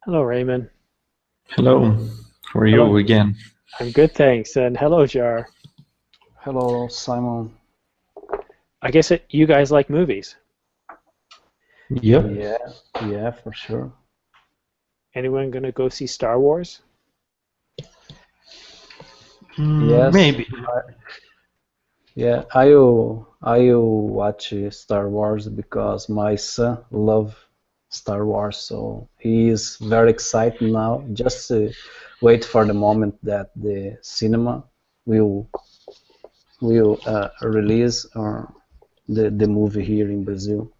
Hello, Raymond. Hello, how are Hello. you again? I'm good, thanks. And hello, Jar. Hello, Simon. I guess you guys like movies. Yep, Yeah, yeah, for sure. Anyone gonna go see Star Wars? Yes, maybe. I, yeah, I will watch Star Wars because my son love Star Wars, so he is very excited now. Just wait for the moment that the cinema will will release the movie here in Brazil.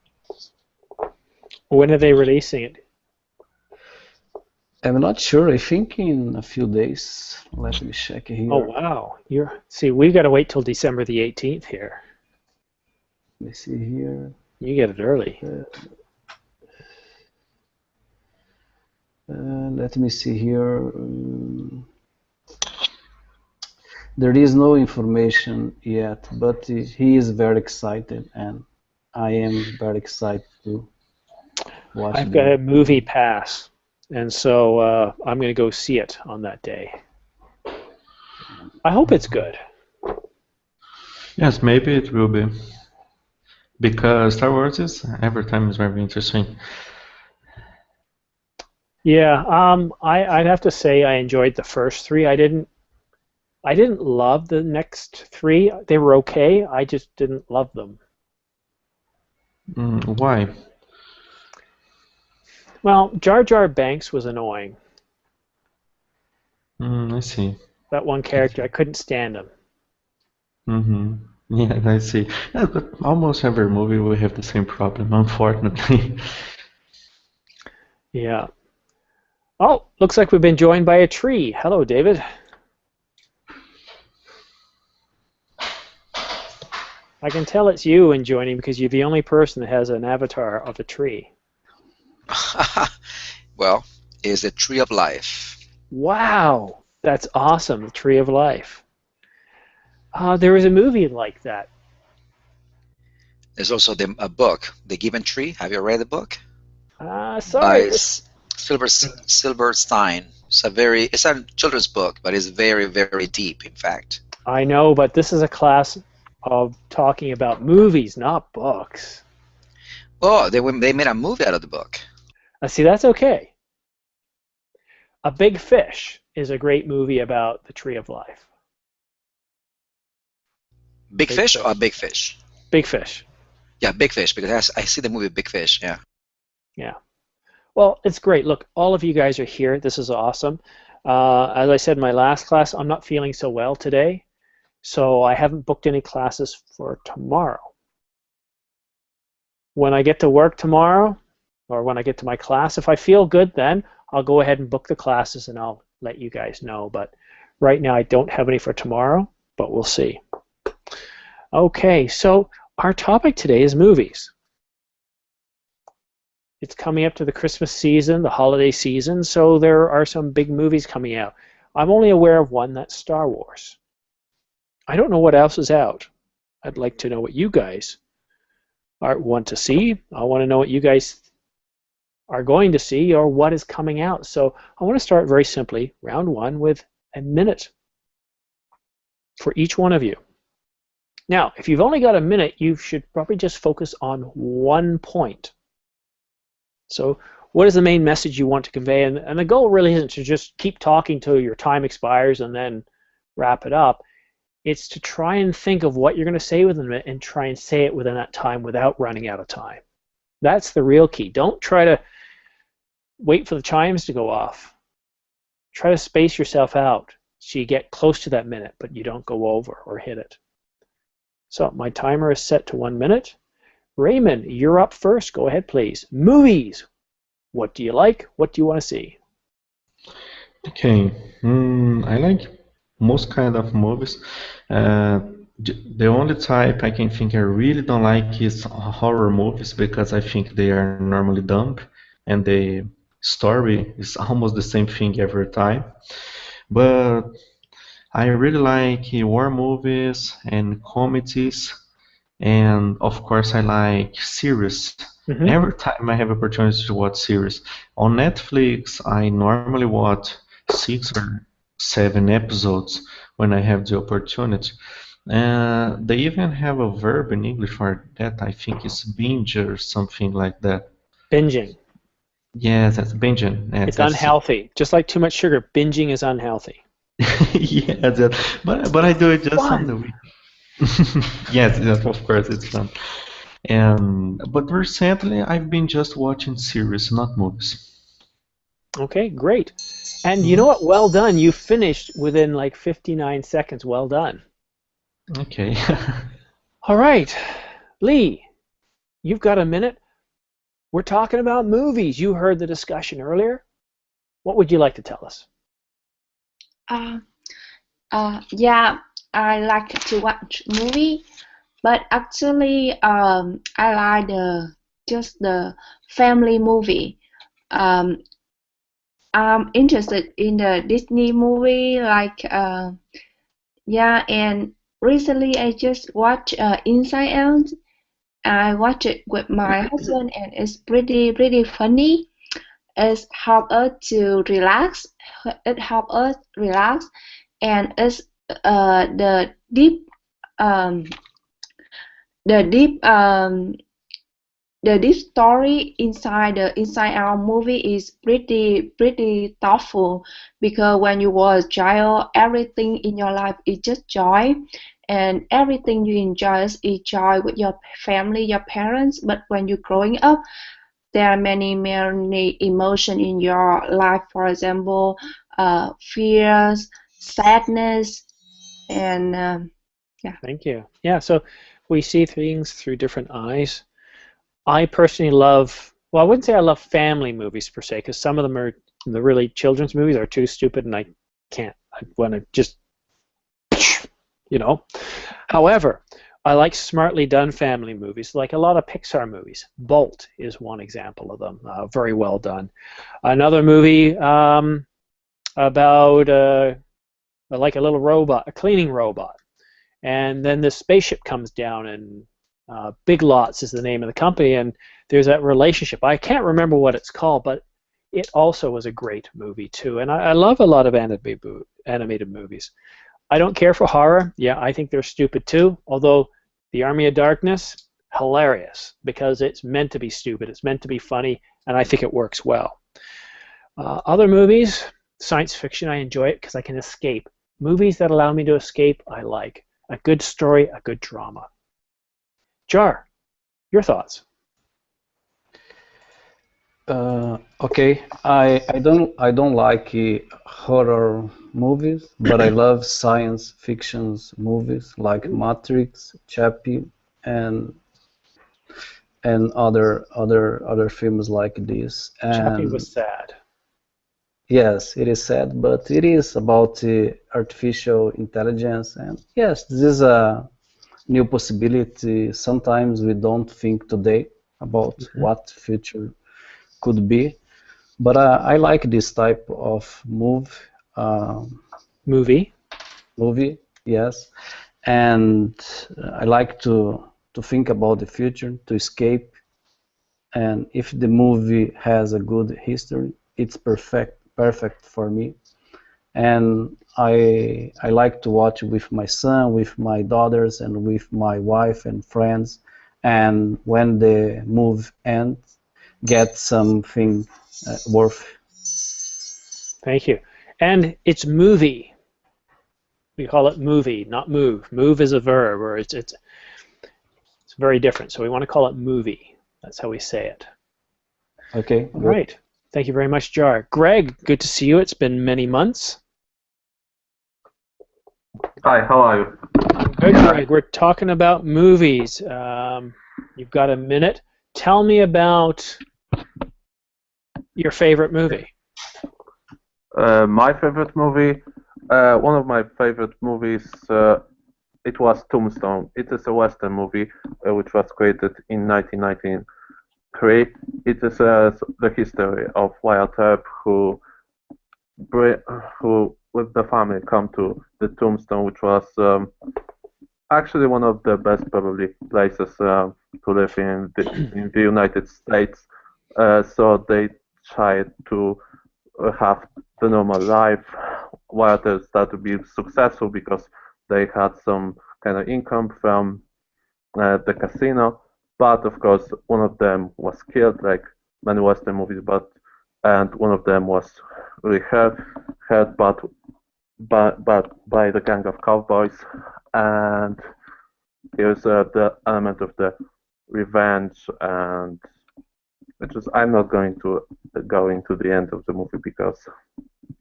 When are they releasing it? I'm not sure. I think in a few days. Let me check Oh, here. wow. We've got to wait till December the 18th here. Let me see here. You get it early. Uh, Let me see here. There is no information yet, but he is very excited, and I am very excited to watch I've got a the movie movie. pass, and so I'm gonna go see it on that day. I hope it's good. Yes, maybe it will be because Star Wars is every time is very interesting. Yeah, I'd have to say I enjoyed the first three. I didn't love the next three. They were okay. I just didn't love them. Why? Well, Jar Jar Banks was annoying. I see. That one character, I couldn't stand him. Mm-hmm. Yeah, I see. Yeah, but almost every movie will have the same problem, unfortunately. Yeah. Oh, looks like we've been joined by a tree. Hello, David. I can tell it's you in joining because you're the only person that has an avatar of a tree. Well, is a tree of life. Wow, that's awesome. The Tree of Life. There was a movie like that. There's also a book, The Given Tree. Have you read the book? Sorry, By Silverstein. It's a children's book, but it's very, very deep, in fact. I know, but this is a class of talking about movies, not books. Oh, they made a movie out of the book. See, that's okay. A Big Fish is a great movie about the Tree of Life. Big Big Fish or Fish. Big Fish? Big Fish. Yeah, Big Fish, because I see the movie Big Fish, yeah. Yeah. Well, it's great. Look, all of you guys are here. This is awesome. As I said in my last class, I'm not feeling so well today, so I haven't booked any classes for tomorrow. When I get to work tomorrow, or when I get to my class, if I feel good, then I'll go ahead and book the classes and I'll let you guys know. But right now, I don't have any for tomorrow, but we'll see. Okay, so our topic today is movies. It's coming up to the Christmas season, the holiday season, so there are some big movies coming out. I'm only aware of one, that's Star Wars. I don't know what else is out. I'd like to know what you guys want to see. I want to know what you guys are going to see or what is coming out. So I want to start very simply, round one, with a minute for each one of you. Now, if you've only got a minute, you should probably just focus on one point. So what is the main message you want to convey? And the goal really isn't to just keep talking till your time expires and then wrap it up. It's to try and think of what you're going to say within a minute and try and say it within that time without running out of time. That's the real key. Don't try to wait for the chimes to go off. Try to space yourself out so you get close to that minute, but you don't go over or hit it. So my timer is set to 1 minute. Raymond, you're up first. Go ahead, please. Movies. What do you like? What do you want to see? Okay, I like most kind of movies. Uh, the only type I can think I really don't like is horror movies because I think they are normally dumb and the story is almost the same thing every time. But I really like war movies and comedies, and of course I like series. Hmm. Every time I have opportunity to watch series on Netflix, I normally watch 6 or 7 episodes when I have the opportunity. They even have a verb in English for that. I think it's binge or something like that. Binging. Yes, that's binging. Yeah, It's that's unhealthy. Just like too much sugar, binging is unhealthy. yeah. But I do it just on the Fun. week. Yes, yes, of course it's fun. And but recently I've been just watching series, not movies. Okay, great. And you know Mhm. what? Well done. You finished within like 59 seconds. Well done. Okay. All right. Lee, you've got a minute. We're talking about movies. You heard the discussion earlier. What would you like to tell us? Uh, yeah, I like to watch movie, but actually, I like just the family movie. Um, I'm interested in the Disney movie, like yeah, and recently I just watched Inside Out. I watched it with my husband, and it's pretty funny. It help us to relax. It help us relax, and it's the um the deep story inside the Inside Out movie is pretty thoughtful, because when you were a child, everything in your life is just joy, and everything you enjoy is joy with your family, your parents. But when you're growing up, there are many emotion in your life. For example, fears, sadness, and yeah. Thank you. Yeah, so we see things through different eyes. I personally love, well, I wouldn't say I love family movies per se, because some of them are, the really children's movies are too stupid and I can't. I want to just, you know. However, I like smartly done family movies, like a lot of Pixar movies. Bolt is one example of them, very well done. Another movie about like a little robot, a cleaning robot, and then the spaceship comes down, and Big Lots is the name of the company, and there's that relationship. I can't remember what it's called, but it also was a great movie too. And I love a lot of animated movies. I don't care for horror. Yeah, I think they're stupid too. Although The Army of Darkness, hilarious because it's meant to be stupid. It's meant to be funny, and I think it works well. Other movies, science fiction, I enjoy it because I can escape. Movies that allow me to escape, I like. A good story, a good drama. Jar, your thoughts? Okay, I don't like horror movies, but I love science fictions movies like Matrix, Chappie, and other films like this. Chappie And was sad. yes, it is sad, but it is about artificial intelligence. And yes, this is a new possibility. Sometimes we don't think today about Mhm. what future could be. But I like this type of um, Movie. movie, yes, and I like to think about the future, to escape, and if the movie has a good history, it's perfect for me. And I like to watch with my son, with my daughters, and with my wife and friends. And when the movie ends, get something worth. Thank you. And it's movie. We call it movie, not move. Move is a verb, or it's very different. So we want to call it movie. That's how we say it. Okay, All good. right. Thank you very much, Jar. Greg, good to see you. It's been many months. Hi, how are you? I'm good, Yeah, Greg. We're talking about movies. You've got a minute. Tell me about your favorite movie. my favorite movie, one of my favorite movies, it was Tombstone. It is a Western movie which was created in 1993. It is the history of Wyatt Earp who with the family come to the Tombstone, which was actually one of the best probably places to live in the United States. So they tried to have the normal life while they start to be successful because they had some kind of income from the casino. But of course, one of them was killed, like many Western movies. And one of them was really hurt, but by the gang of cowboys. And here's the element of the revenge, and which is I'm not going to go into the end of the movie because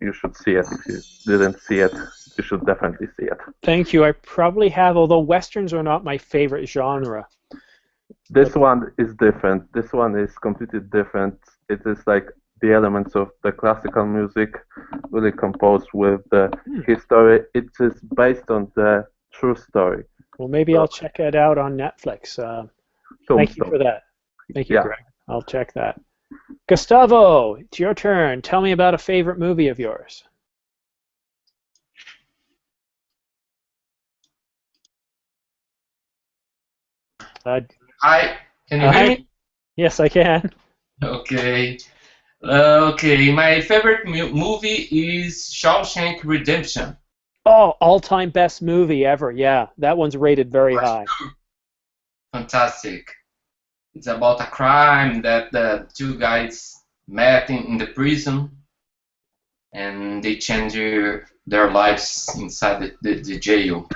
you should see it. If you didn't see it, you should definitely see it. Thank you. I probably have, although westerns are not my favorite genre. This one is different. This one is completely different. It is like the elements of the classical music really composed with the history. It is based on the true story. Well, maybe I'll check it out on Netflix. Thank you for that. Thank you, Greg. I'll check that. Gustavo, it's your turn. Tell me about a favorite movie of yours. Hi, can you hear me? Yes, I can. Okay. Okay, my favorite movie is Shawshank Redemption. Oh, all-time best movie ever. Yeah, that one's rated very high. Fantastic. It's about a crime that the two guys met in the prison, and they change their lives inside the jail.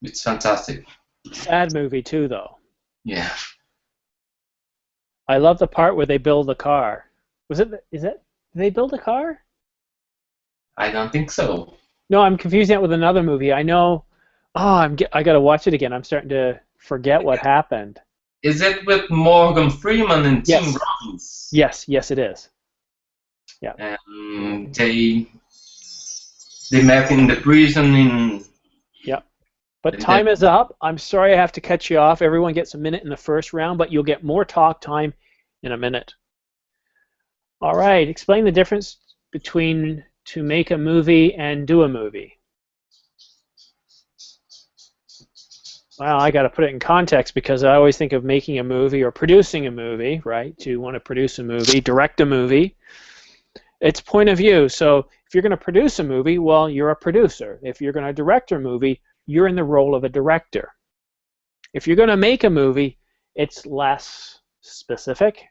It's fantastic. Sad movie too, though. Yeah. I love the part where they build the car. Did they build a car? I don't think so. No, I'm confusing it with another movie. I know. Oh, I gotta watch it again. I'm starting to forget what happened. Is it with Morgan Freeman and Tim Robbins? Yes, it is. Yeah. They met in the prison in. Yeah. But time is up. I'm sorry I have to cut you off. Everyone gets a minute in the first round, but you'll get more talk time in a minute. All right. Explain the difference between to make a movie and do a movie. Well, I got to put it in context because I always think of making a movie or producing a movie, right? You want to produce a movie, direct a movie. It's point of view. So if you're going to produce a movie, well, you're a producer. If you're going to direct a movie, you're in the role of a director. If you're going to make a movie, it's less specific.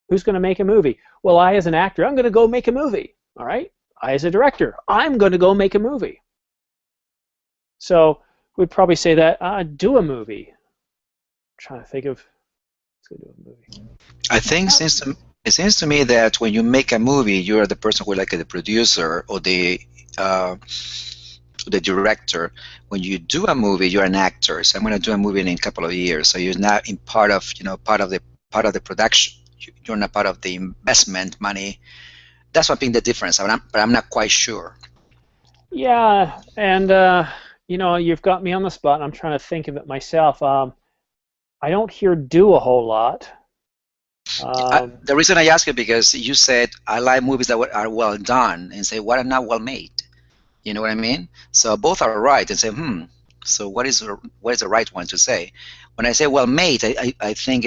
Who's going to make a movie? Well, I as an actor, I'm going to go make a movie. All right? I as a director, I'm going to go make a movie. So we'd probably say that do a movie. I'm trying to think of let's go do a movie. I think it seems to me that when you make a movie, you are the person who like the producer or the director. When you do a movie, you're an actor. So I'm going to do a movie in a couple of years. So you're not in part of the production. You're not part of the investment money. That's what being the difference. But I'm not quite sure. Yeah, and you've got me on the spot. I'm trying to think of it myself. I don't hear do a whole lot. The reason I ask it because you said I like movies that are well done, and say what are not well made. You know what I mean? So both are right, and say so what is the right one to say? When I say well made, I think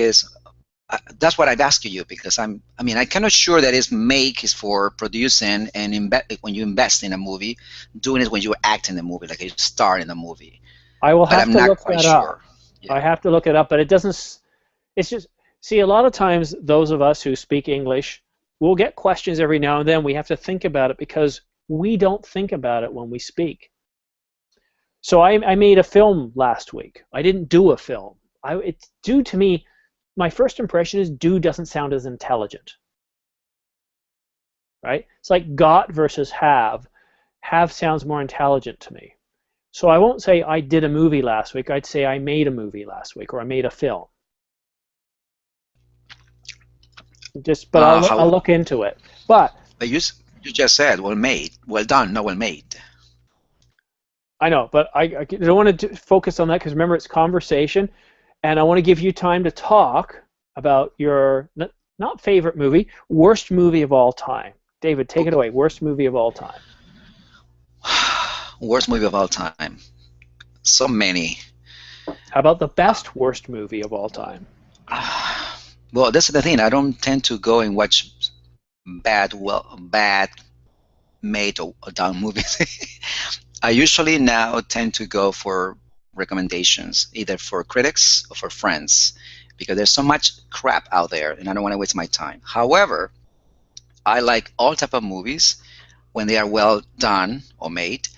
that's what I'd ask you because I'm kind of sure that make is for producing and when you invest in a movie, doing it when you act in the movie, like you star in the movie. I will have to look that up. Yeah. I have to look it up, but it doesn't. It's just see a lot of times those of us who speak English will get questions every now and then. We have to think about it because we don't think about it when we speak. So I made a film last week. I didn't do a film. It's due to me. My first impression is do doesn't sound as intelligent, right? It's like got versus have. Have sounds more intelligent to me. So I won't say I did a movie last week. I'd say I made a movie last week or I made a film. But I'll look into it. But you just said well made, well done, not well made. I know, but I don't want to focus on that because remember it's conversation. And I want to give you time to talk about your, not favorite movie, worst movie of all time. David, take it away. Worst movie of all time. Worst movie of all time. So many. How about the best worst movie of all time? Well, that's the thing. I don't tend to go and watch bad made or done movies. I usually now tend to go for recommendations, either for critics or for friends, because there's so much crap out there, and I don't want to waste my time. However, I like all type of movies when they are well done or made.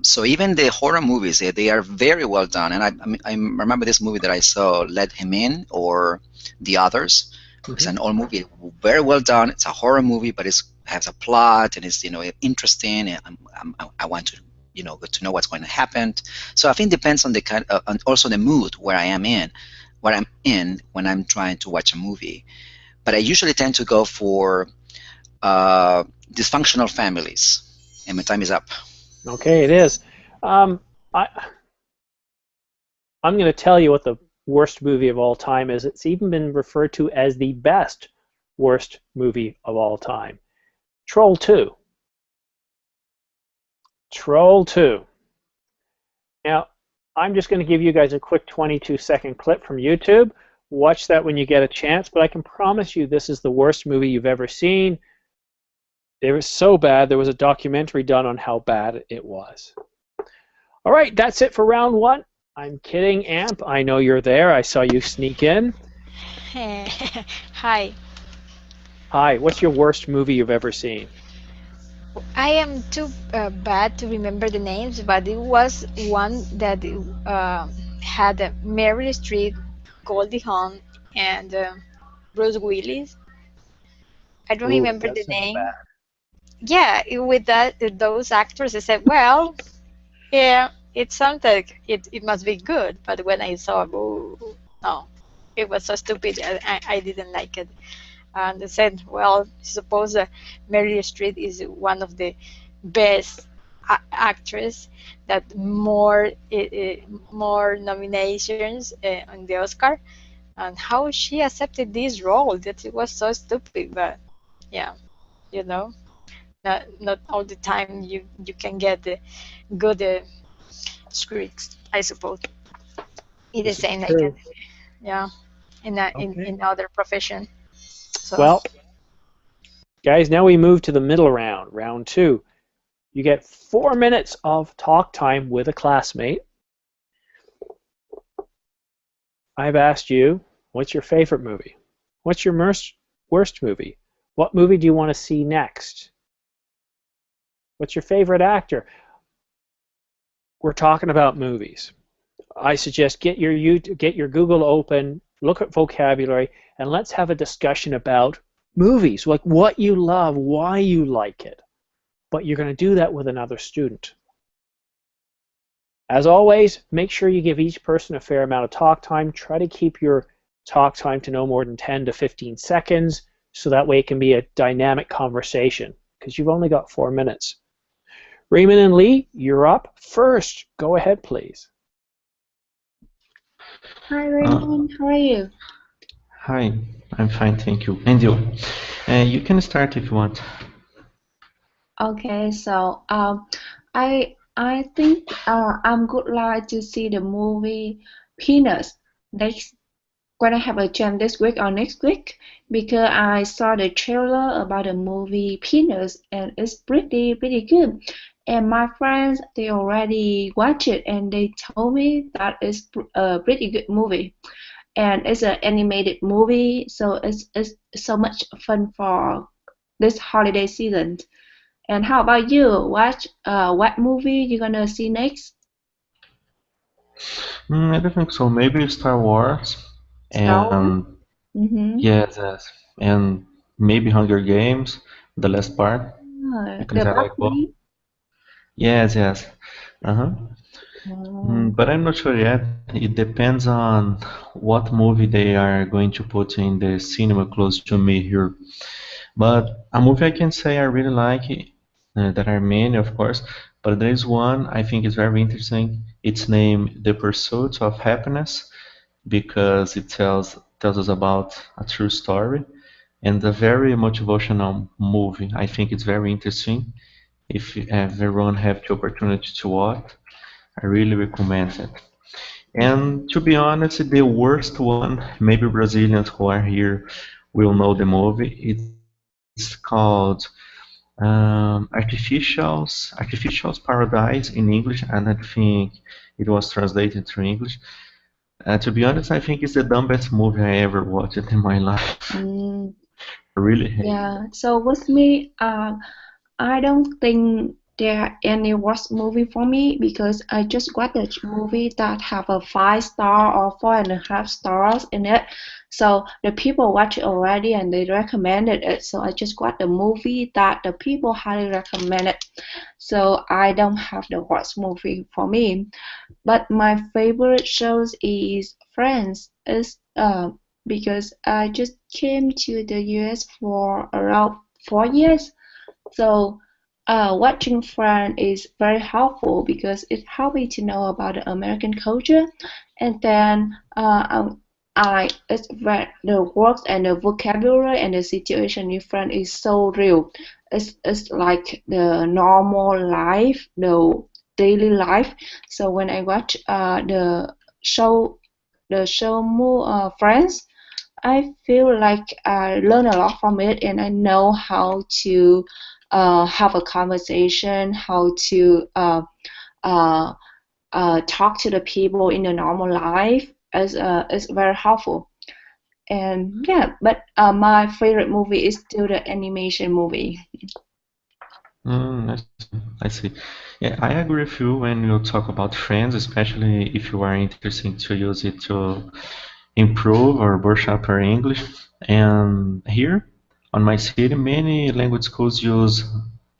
So even the horror movies, they are very well done. And I remember this movie that I saw, Let Him In, or The Others. It's an old movie, very well done. It's a horror movie, but it has a plot and it's interesting. And I want to get to know what's going to happen. So I think it depends on the kind of, and also the mood where I'm in when I'm trying to watch a movie. But I usually tend to go for dysfunctional families. And my time is up. Okay, it is. I'm going to tell you what the worst movie of all time is. It's even been referred to as the best worst movie of all time. Troll 2. Troll 2. Now, I'm just going to give you guys a quick 22-second clip from YouTube. Watch that when you get a chance, but I can promise you this is the worst movie you've ever seen. It was so bad, there was a documentary done on how bad it was. All right, that's it for round one. I'm kidding, Amp. I know you're there. I saw you sneak in. Hi. Hi, what's your worst movie you've ever seen? I am too bad to remember the names, but it was one that had Meryl Streep, Goldie Hawn, and Bruce Willis. I don't remember the name. Bad. Yeah, with those actors, I said, well, yeah, it sounds like it must be good. But when I saw, no, it was so stupid. I didn't like it. And they said, well, suppose Meryl Streep is one of the best actress that more nominations on the Oscar, and how she accepted this role, that it was so stupid. But yeah, not all the time you can get good scripts, I suppose. It's the same like yeah, in other profession. So. Well, guys, now we move to the middle round, round two. You get 4 minutes of talk time with a classmate. I've asked you, what's your favorite movie? What's your worst movie? What movie do you want to see next? What's your favorite actor? We're talking about movies. I suggest get your Google open, look at vocabulary, and let's have a discussion about movies, like what you love, why you like it. But you're going to do that with another student. As always, make sure you give each person a fair amount of talk time. Try to keep your talk time to no more than 10 to 15 seconds, so that way it can be a dynamic conversation, because you've only got 4 minutes. Raymond and Lee, you're up first. Go ahead, please. Hi, Raymond. How are you? Hi, I'm fine, thank you. And you? You can start if you want. Okay, so I think I'm good like to see the movie Peanuts next when I have a chance this week or next week, because I saw the trailer about the movie Peanuts and it's pretty good. And my friends, they already watched it and they told me that it's a pretty good movie. And it's an animated movie, so it's so much fun for this holiday season. And how about you? What movie you gonna see next? I don't think so. Maybe Star Wars, Star Wars? and yes, and maybe Hunger Games, the last part, because The I like both. Buffy? Yes. Uh-huh. But I'm not sure yet. It depends on what movie they are going to put in the cinema close to me here. But a movie I can say I really like, there are many, of course, but there is one I think is very interesting. It's named The Pursuit of Happiness because it tells us about a true story and a very motivational movie. I think it's very interesting. If everyone have the opportunity to I really recommend it. And to be honest, the worst one, maybe Brazilians who are here will know the movie. It's called Artificial's Paradise in English, and I think it was translated to English. To be honest, I think it's the dumbest movie I ever watched in my life. Mm, I really hate it. yeah. So with me, I don't think there are any worst movie for me because I just watched a movie that have a 5 star or 4.5 stars in it. So the people watch it already and they recommended it. So I just watched a movie that the people highly recommended. So I don't have the worst movie for me. But my favorite shows is Friends. Is because I just came to the US for around 4 years. So watching Friends is very helpful because it helped me to know about the American culture, and then it's very, the words and the vocabulary and the situation in Friends is so real. It's like the normal life, the daily life. So when I watch show Friends, I feel like I learn a lot from it, and I know how to have a conversation, how to uh, talk to the people in the normal life. Is very helpful. And yeah, but my favorite movie is still the animation movie. I see. Yeah, I agree with you when you talk about friends, especially if you are interested to use it to improve or brush up your English. And here on my city, many language schools use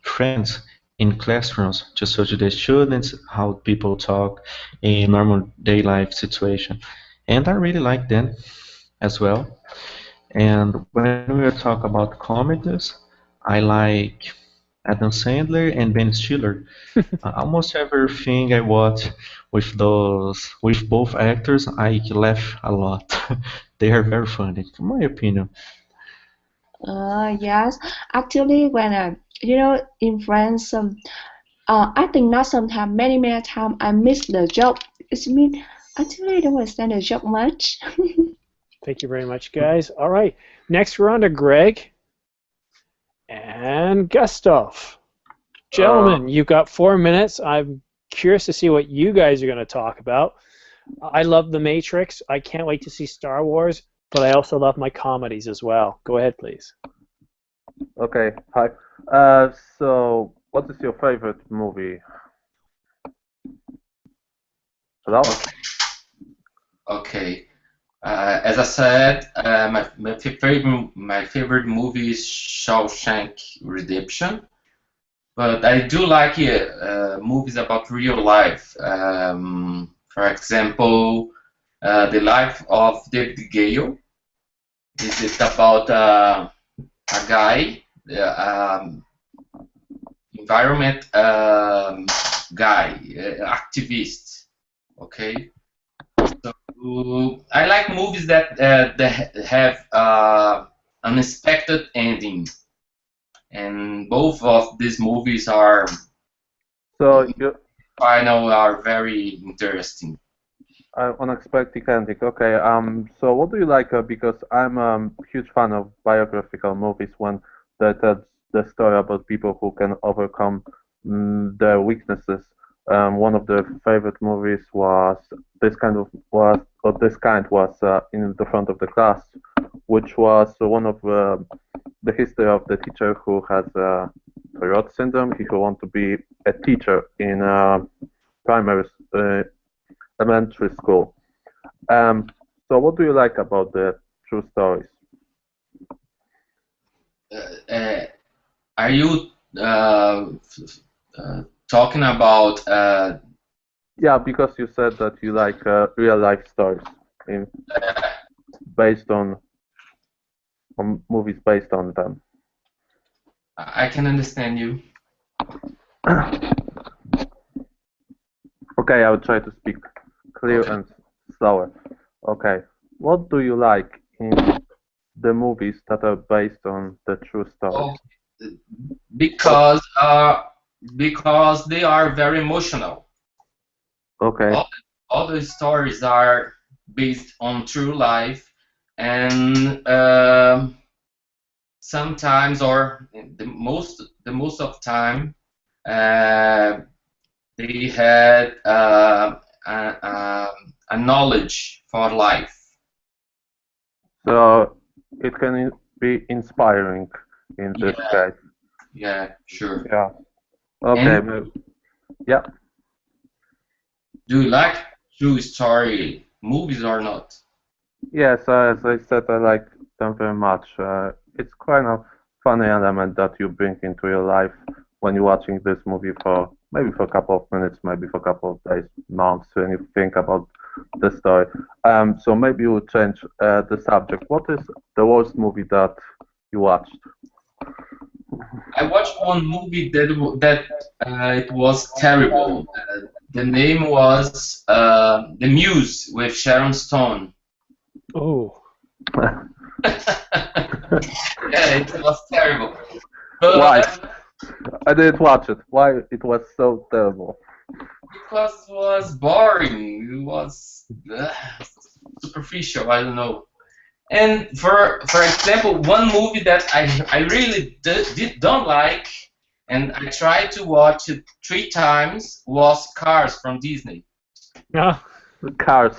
friends in classrooms to show to the students how people talk in normal day life situation. And I really like them as well. And when we talk about comedies, I like Adam Sandler and Ben Stiller. Almost everything I watch with both actors, I laugh a lot. They are very funny, in my opinion. Yes, actually, when in France, I think not sometimes, many times I miss the joke. It's mean actually I don't understand the joke much. Thank you very much, guys. All right, next we're on to Greg and Gustav. Gentlemen, you've got 4 minutes. I'm curious to see what you guys are going to talk about. I love The Matrix. I can't wait to see Star Wars, but I also love my comedies as well. Go ahead, please. Okay, hi. So what is your favorite movie? Hello? Okay. As I said, my favorite movie is Shawshank Redemption, but I do like movies about real life. For example, The Life of David Gale. This is about a guy, environment guy, activist. Okay. So I like movies that have unexpected ending, and both of these movies are So you final are very interesting. unexpected ending. Okay. So what do you like? Because I'm a huge fan of biographical movies when that tells the story about people who can overcome their weaknesses. One of the favorite movies was In the Front of the Class, which was one of the history of the teacher who has Tourette syndrome. He who want to be a teacher in primary elementary school. So what do you like about the true stories? Are you talking about Yeah, because you said that you like real life stories based on movies based on them. I can understand you. Okay, I will try to speak clear Okay. and slower. Okay, what do you like in the movies that are based on the true stories? Oh, because they are very emotional. Okay. All the stories are based on true life, and sometimes, or the most of time, uh, they had a knowledge for life. So it can be inspiring in this case. Yeah, sure. Yeah. Okay. Yeah. Do you like true story movies or not? Yes, as I said, I like them very much. It's kind of funny element that you bring into your life when you're watching this movie for maybe for a couple of minutes, maybe for a couple of days, months, when you think about the story. So maybe we'll change the subject. What is the worst movie that you watched? I watched one movie that it was terrible. The name was The Muse with Sharon Stone. Oh. Yeah, it was terrible. But Why? I didn't watch it. Why it was so terrible? Because it was boring. It was superficial. I don't know. And for example, one movie that I really don't like, and I tried to watch it 3 times, was Cars from Disney. Yeah. Cars.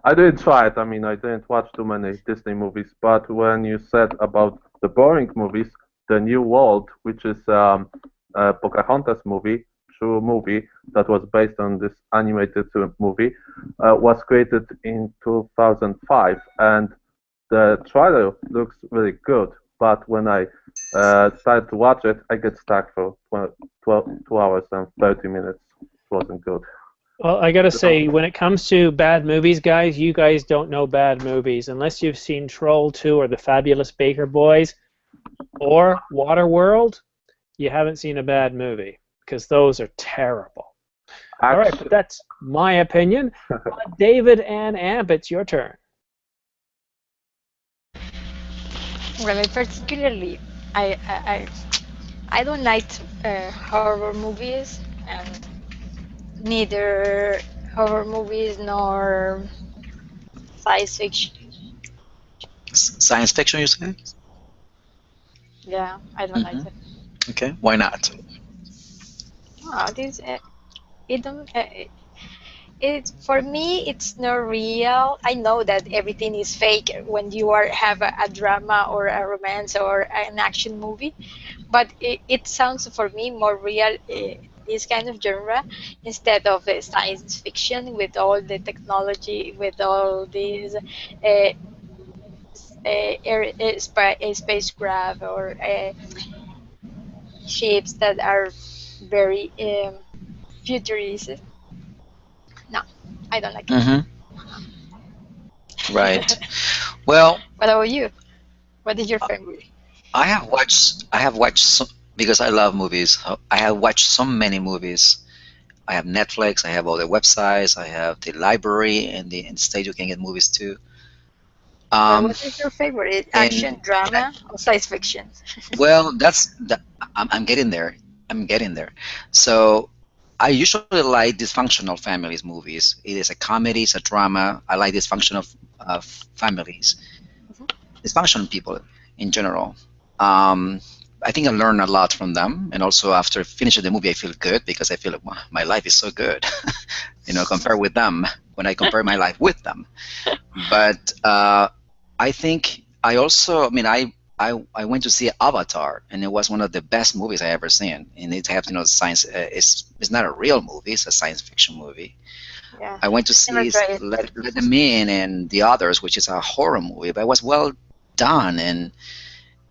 I didn't try it. I mean, I didn't watch too many Disney movies. But when you said about the boring movies, The New World, which is a Pocahontas movie, true movie that was based on this animated movie, was created in 2005, and the trailer looks really good. But when I started to watch it, I get stuck for 2 hours and 30 minutes. It wasn't good. Well, I gotta say, when it comes to bad movies, guys, you guys don't know bad movies unless you've seen Troll 2 or The Fabulous Baker Boys or Waterworld. You haven't seen a bad movie because those are terrible. All right, but that's my opinion. David and Amp, it's your turn. Well, I don't like horror movies, and neither horror movies nor science fiction. Science fiction, you say? Yeah, I don't like it. Okay, why not? This it don't. It for me, it's not real. I know that everything is fake when you have a drama or a romance or an action movie, but it sounds for me more real. This kind of genre instead of science fiction with all the technology, with all these spacecraft or ships that are very futuristic. No, I don't like it. Right. Well, what about you? What is your favorite? I have watched some, because I love movies. I have watched so many movies. I have Netflix, I have all the websites, I have the library, and the state you can get movies too. What is your favorite? Action, drama, or science fiction? Well, I'm getting there. I'm getting there. So I usually like dysfunctional families movies. It is a comedy, it's a drama. I like dysfunctional families, dysfunctional people in general. I think I learned a lot from them, and also after finishing the movie, I feel good because I feel like my life is so good, compared with them when I compare my life with them. But I think I also, I mean, I went to see Avatar, and it was one of the best movies I ever seen. And it has, science. It's not a real movie; it's a science fiction movie. Yeah. I went to see Let Them In and The Others, which is a horror movie, but it was well done, and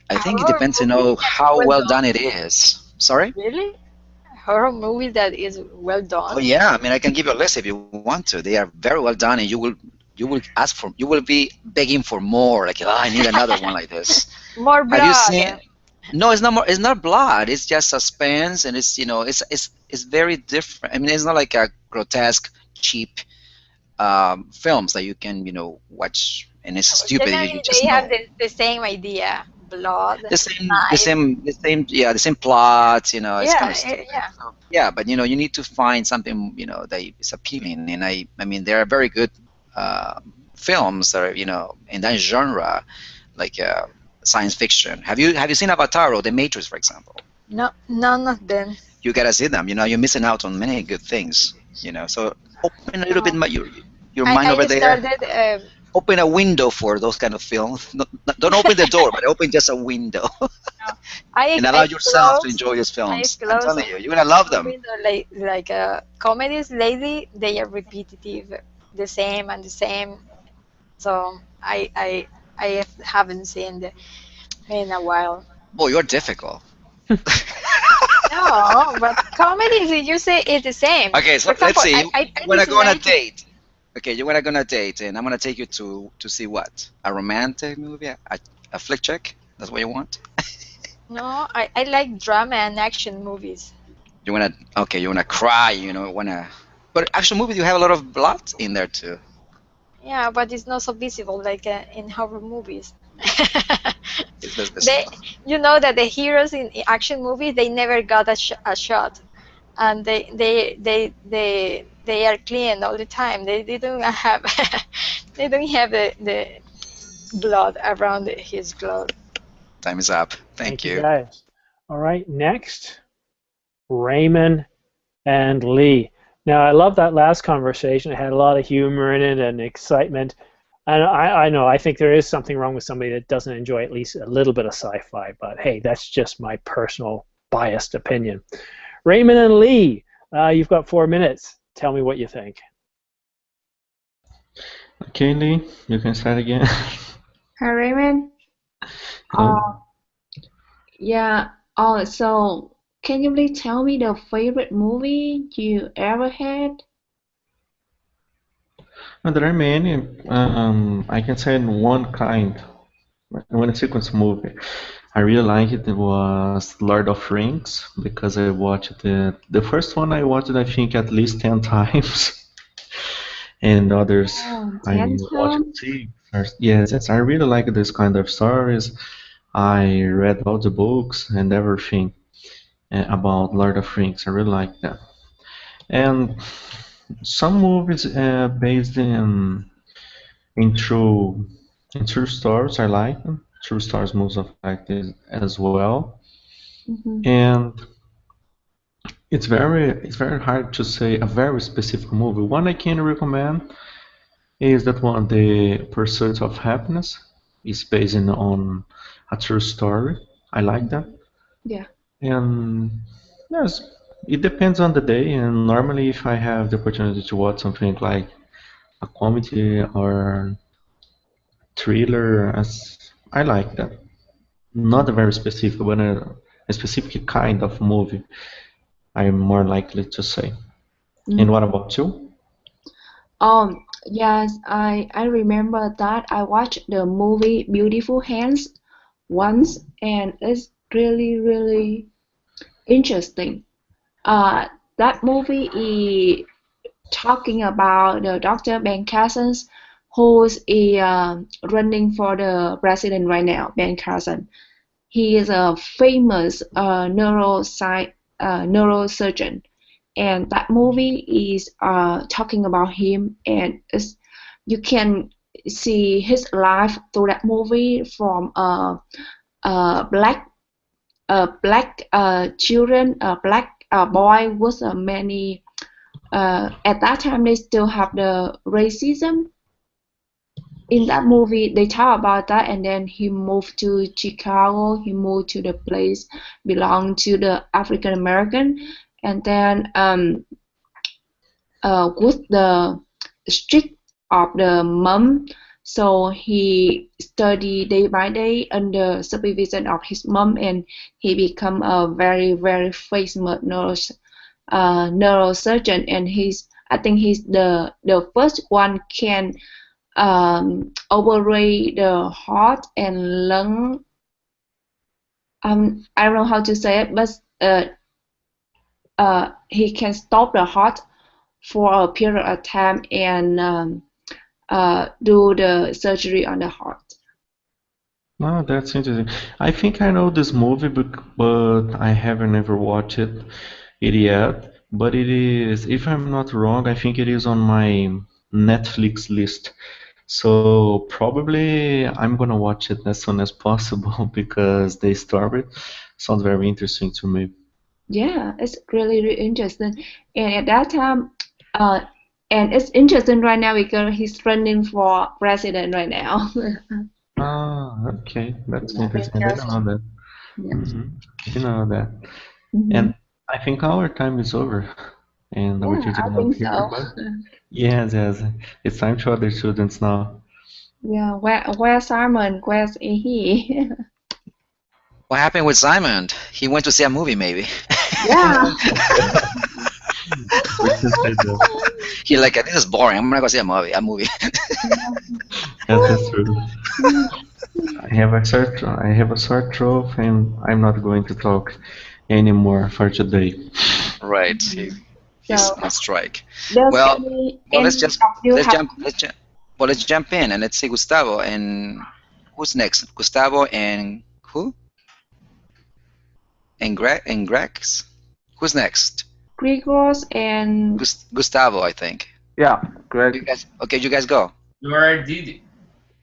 I think it depends to how well done it is. Sorry? Really? Horror movie that is well done? Oh yeah, I mean I can give you a list if you want to. They are very well done, and you will be begging for more. Like, I need another one like this. More blood. Have you seen? No, it's not more. It's not blood. It's just suspense, and it's it's very different. I mean, it's not like a grotesque, cheap films that you can watch, and it's stupid. They have the same idea. blood, the same, knife. the same plots. It's kind Yeah, of stupid. yeah. So, yeah, but you need to find something that is appealing, and I mean, there are very good films that are in that genre, like science fiction. Have you seen Avatar or The Matrix, for example? No, none of them. You gotta see them. You're missing out on many good things. So open a little bit No, your mind over I there. started. Open a window for those kind of films. Don't open the door, but open just a window, No, I and allow I yourself to close enjoy these I films. I'm close telling you, you're gonna love some them. window like comedies lately. They are repetitive, the same and the same. So I haven't seen them in a while. Boy, you're difficult. No, but comedies you say it's the same. Okay, For so let's example, see. I You wanna go on a dislike. date? Okay, you wanna go on a date, and I'm gonna take you to see what? A romantic movie? A flick check? That's what you want? No, I like drama and action movies. You wanna cry? But action movies, you have a lot of blood in there too. Yeah, but it's not so visible like in horror movies. It's less They, visible. you know that the heroes in action movies they never got a shot, and they are clean all the time. They don't have they don't have the blood around his glove. Time is up. Thank Thank you, you. guys. All right, next, Raymond and Lee. Now, I love that last conversation. It had a lot of humor in it and excitement. And I know, I think there is something wrong with somebody that doesn't enjoy at least a little bit of sci-fi, but hey, that's just my personal biased opinion. Raymond and Lee, you've got 4 minutes. Tell me what you think. Okay, Lee, you can start again. Hi, Raymond. Hello. Yeah. So can you please tell me the favorite movie you ever had? There are many. I can say one kind, one sequence movie. I really like it. It was Lord of Rings because I watched the first one. I watched I think at least 10 times, and others Oh, I 10 watched times? six. Yes, I really like this kind of stories. I read all the books and everything about Lord of Rings. I really like that. And some movies based in true stories. I like them. True stories, most of like this as well. Mm-hmm. And it's very hard to say a very specific movie. One I can recommend is that one, The Pursuit of Happiness, is based on a true story. I like that. Yeah. And yes, it depends on the day. And normally, if I have the opportunity to watch something like a comedy or thriller, as I like that. Not a very specific, but a specific kind of movie, I'm more likely to say. And Mm. what about you? Yes, I remember that I watched the movie Beautiful Hands once, and it's really, really interesting. Uh, that movie is talking about the Dr. Ben Carson, who's running for the president right now. Ben Carson. He is a famous neurosurgeon, and that movie is talking about him, and you can see his life through that movie from black children, black boy with many. At that time, they still have the racism. In that movie, they talk about that, and then he moved to Chicago. He moved to the place belong to the African American, and then with the strict of the mom, so he study day by day under supervision of his mom, and he become a very very famous neurosurgeon, and I think he's the first one can operate the heart and lung. I don't know how to say it, but he can stop the heart for a period of time and do the surgery on the heart. Oh, that's interesting. I think I know this movie, but I haven't ever watched it yet. But it is, if I'm not wrong, I think it is on my Netflix list. So probably I'm gonna watch it as soon as possible because the story sounds very interesting to me. Yeah, it's really, really interesting. And at that time, uh, and it's interesting right now because he's running for president right now. Ah, okay, that's Yeah, being interesting. I didn't know careful. that. Yeah. Hmm. I didn't know that. Hmm. And I think our time is over, and our Yeah, teacher I is not think here. so. But yes, yes, it's time to other students now. Yeah, where's Simon? Where's he? What happened with Simon? He went to see a movie, maybe. Yeah. We can say that. He like, this is boring. I'm gonna go see a movie. A movie. Yes, that's true. I have a sore throat, and I'm not going to talk anymore for today. Right. He's So, on strike. does Well, well, any of you let's have? jump let's jump well let's jump in and let's see Gustavo and who's next? Gustavo and who? And Grex? Who's next? Grigos and Gustavo, I think. Yeah, You Greg. guys, okay, you guys go. You already did it.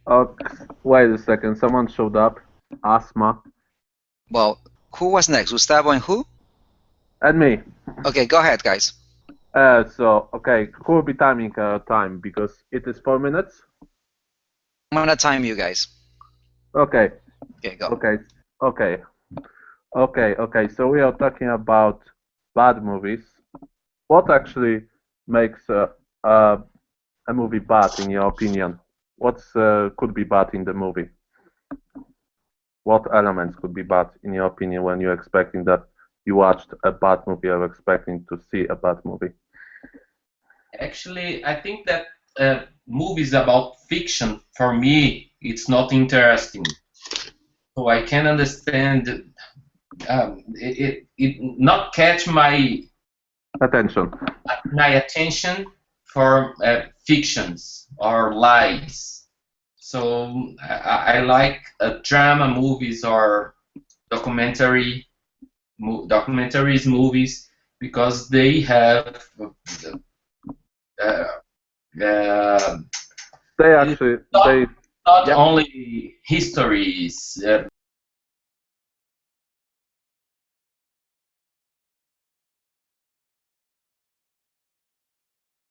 Oh, wait a second. Someone showed up. Asma. Well, who was next? Gustavo and who? And me. Okay, go ahead, guys. Okay, who will be timing time? Because it is 4 minutes. I'm gonna time you guys. Okay, Okay, go. okay. So we are talking about bad movies. What actually makes a movie bad, in your opinion? What could be bad in the movie? What elements could be bad, in your opinion, when you're expecting that you watched a bad movie or expecting to see a bad movie? Actually, I think that movies about fiction, for me, it's not interesting. So I can understand it not catch Attention. my attention for fictions or lies. So I like drama movies or documentaries movies because they have uh, uh, They actually, not, they, not yeah, only histories,